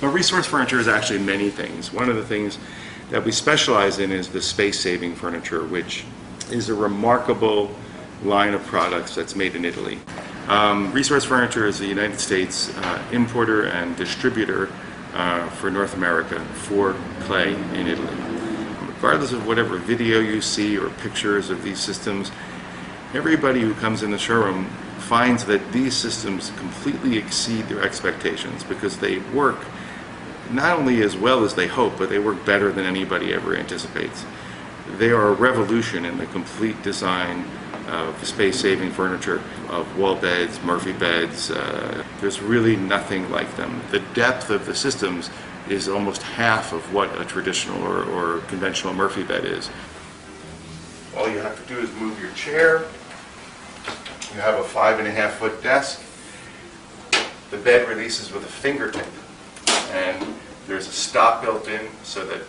Well, resource furniture is actually many things. One of the things that we specialize in is the space-saving furniture, which is a remarkable line of products that's made in Italy. Resource Furniture is the United States importer and distributor for North America for clay in Italy. Regardless of whatever video you see or pictures of these systems, everybody who comes in the showroom finds that these systems completely exceed their expectations because they work not only as well as they hope, but they work better than anybody ever anticipates. They are a revolution in the complete design of space-saving furniture, of wall beds, Murphy beds. There's really nothing like them. The depth of the systems is almost half of what a traditional or conventional Murphy bed is. All you have to do is move your chair. You have a 5.5-foot desk. The bed releases with a fingertip, and there's a stop built in so that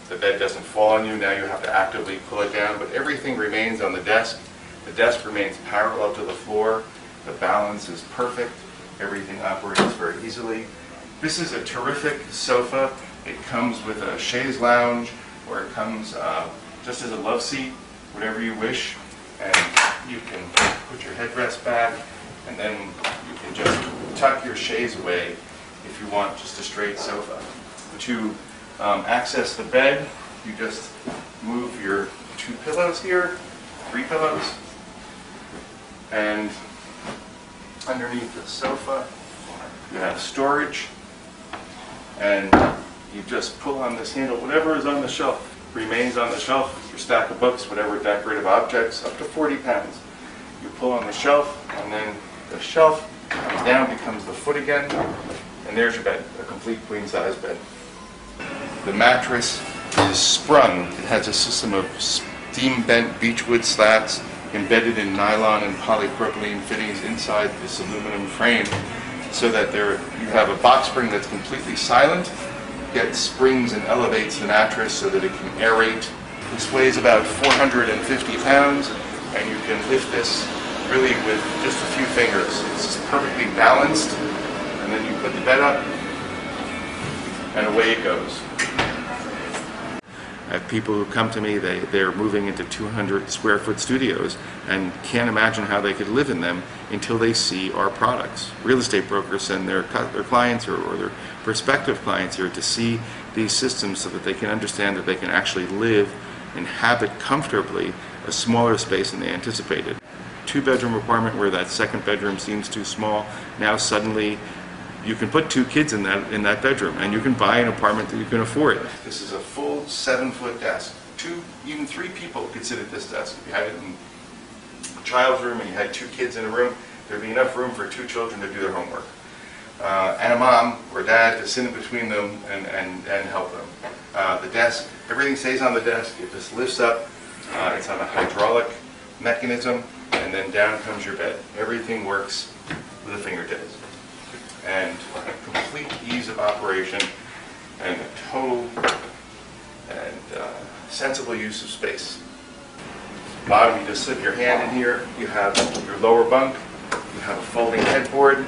the bed doesn't fall on you. Now you have to actively pull it down, but everything remains on the desk. The desk remains parallel to the floor. The balance is perfect. Everything operates very easily. This is a terrific sofa. It comes with a chaise lounge, or it comes just as a love seat, whatever you wish. And you can put your headrest back, and then you can just tuck your chaise away if you want just a straight sofa. To access the bed, you just move your 2 pillows here, 3 pillows, and underneath the sofa you have storage, and you just pull on this handle. Whatever is on the shelf remains on the shelf. Your stack of books, whatever decorative objects, up to 40 pounds. You pull on the shelf, and then the shelf comes down, becomes the foot again, and there's your bed, a complete queen-size bed. The mattress is sprung. It has a system of steam-bent beechwood slats embedded in nylon and polypropylene fittings inside this aluminum frame, so that you have a box spring that's completely silent, yet springs and elevates the mattress so that it can aerate. This weighs about 450 pounds, and you can lift this really with just a few fingers. It's perfectly balanced, and then you put the bed up, and away it goes. I have people who come to me, they're moving into 200 square foot studios and can't imagine how they could live in them until they see our products. Real estate brokers send their clients or their prospective clients here to see these systems so that they can understand that they can actually live, inhabit comfortably a smaller space than they anticipated. 2-bedroom apartment where that second bedroom seems too small, now suddenly you can put 2 kids in that bedroom, and you can buy an apartment that you can afford. This is a full 7-foot desk. 2, even 3 people could sit at this desk. If you had it in a child's room and you had 2 kids in a room, there'd be enough room for 2 children to do their homework. And a mom or dad to sit in between them and help them. The desk, everything stays on the desk. It just lifts up. It's on a hydraulic mechanism, and then down comes your bed. Everything works with a fingertips. And a complete ease of operation and a total and sensible use of space. Bottom, you just slip your hand in here. You have your lower bunk. You have a folding headboard.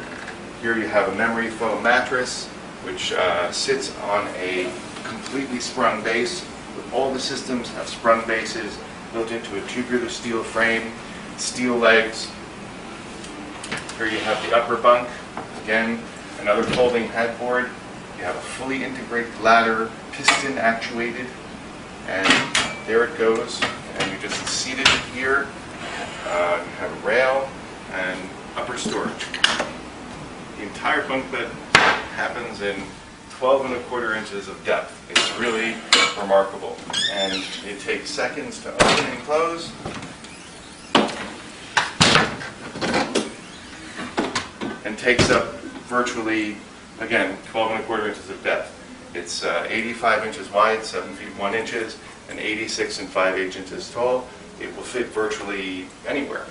Here you have a memory foam mattress, which sits on a completely sprung base. All the systems have sprung bases built into a tubular steel frame, steel legs. Here you have the upper bunk. Again, another folding headboard. You have a fully integrated ladder, piston actuated, and there it goes. And you just seat it here. You have a rail and upper storage. The entire bunk bed happens in 12.25 inches of depth. It's really remarkable, and it takes seconds to open and close. And takes up virtually, again, 12.25 inches of depth. It's 85 inches wide, 7 feet 1 inches, and 86 5/8 inches tall. It will fit virtually anywhere.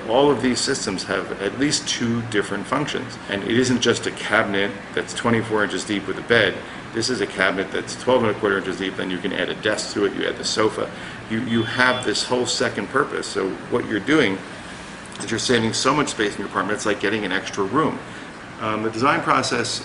All of these systems have at least 2 different functions. And it isn't just a cabinet that's 24 inches deep with a bed. This is a cabinet that's 12.25 inches deep, then you can add a desk to it, you add the sofa. You have this whole second purpose. So what you're doing is you're saving so much space in your apartment, it's like getting an extra room. The design process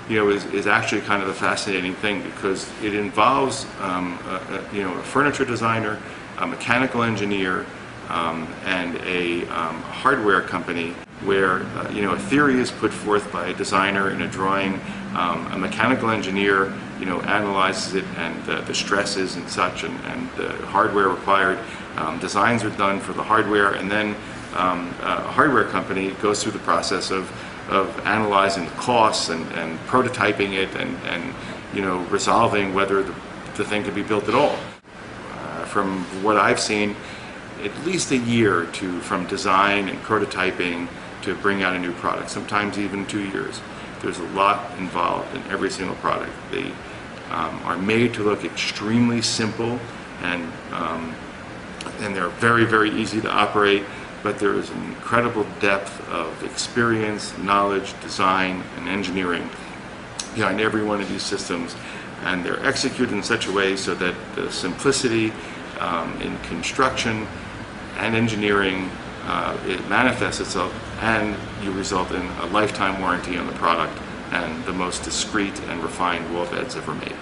is actually kind of a fascinating thing, because it involves a furniture designer, a mechanical engineer, and a hardware company, where a theory is put forth by a designer in a drawing, a mechanical engineer analyzes it, and the stresses and such, and the hardware required. Designs are done for the hardware, and then a hardware company goes through the process of analyzing the costs and prototyping it, and resolving whether the thing could be built at all. From what I've seen, at least a year from design and prototyping to bring out a new product, sometimes even 2 years. There's a lot involved in every single product. They are made to look extremely simple, and they're very, very easy to operate, but there is an incredible depth of experience, knowledge, design, and engineering behind every one of these systems, and they're executed in such a way so that the simplicity in construction and engineering, it manifests itself, and you result in a lifetime warranty on the product and the most discreet and refined wall beds ever made.